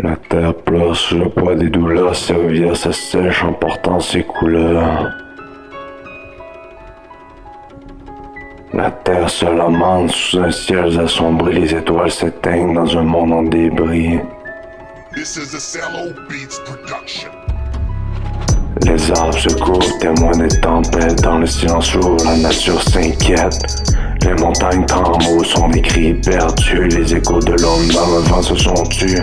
La terre pleure sous le poids des douleurs, ses rivières s'assèchent en portant ses couleurs. La terre se lamente sous un ciel assombri, les étoiles s'éteignent dans un monde en débris. This is a Cello Beats production. Les arbres se courent, témoins des tempêtes. Dans le silence lourd, la nature s'inquiète. Les montagnes tremblent au son des cris perdus. Les échos de l'homme dans le vent se sont tus.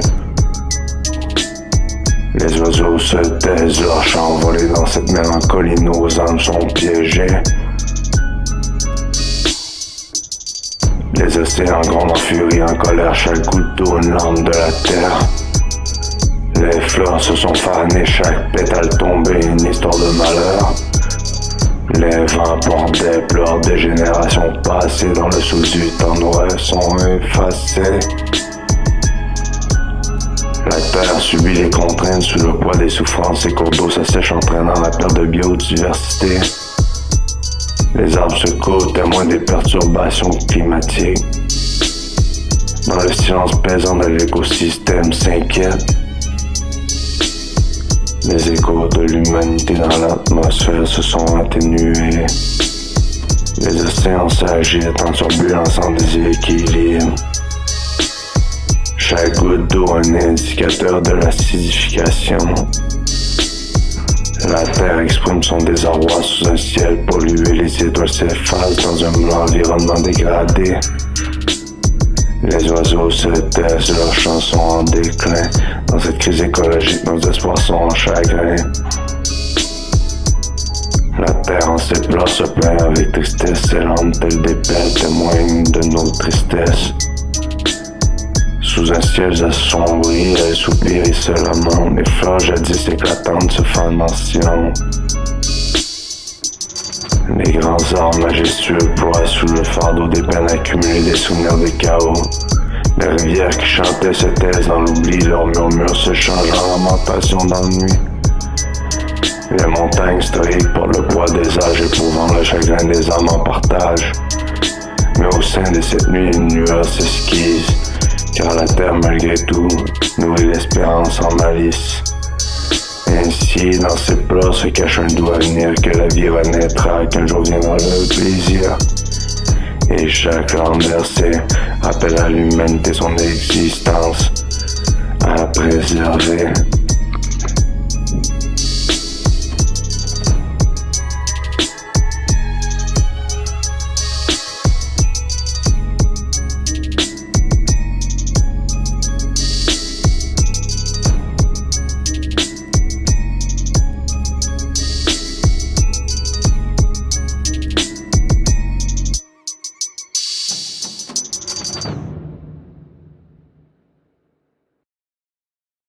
Les oiseaux se taisent, leurs chants volés dans cette mélancolie. Nos âmes sont piégées. Les océans grondent en furie, en colère. Chaque goutte d'eau, une larme de la terre. Les fleurs se sont fanées, chaque pétale tombée, une histoire de malheur. Les vents portent des pleurs des générations passées, dans le sous du temps noir sont effacés. La terre subit les contraintes sous le poids des souffrances, ses cours d'eau s'assèchent entraînant la perte de biodiversité. Les arbres se courent, témoins des perturbations climatiques. Dans le silence pesant de l'écosystème s'inquiète. Les échos de l'humanité dans l'atmosphère se sont atténués. Les océans s'agitent en turbulence, en déséquilibre. Chaque goutte d'eau un indicateur de l'acidification. La terre exprime son désarroi sous un ciel pollué. Les étoiles s'effacent dans un environnement dégradé. Les oiseaux se taisent, leurs chants sont en déclin. Dans cette crise écologique, nos espoirs sont en chagrin. La terre en ses pleurs se plaint avec tristesse. Ses larmes telles des perles témoignent de nos tristesses. Sous un ciel assombri, elle soupire et se lamente. Les fleurs jadis éclatantes se fanent en silence. Les grands arbres majestueux ploient sous le fardeau des peines accumulées, des souvenirs de chaos. Les rivières qui chantaient se taisent dans l'oubli, leurs murmures se changent en lamentation d'ennui. Les montagnes stoïques portent le poids des âges, éprouvant le chagrin des âmes en partage. Mais au sein de cette nuit, une lueur s'esquisse, car la terre malgré tout nourrit l'espérance en malice. Ainsi, dans ses pleurs se cache un doux avenir, que la vie renaîtra, qu'un jour viendra le plaisir. Et chaque larme versée appelle à l'humanité son existence à préserver.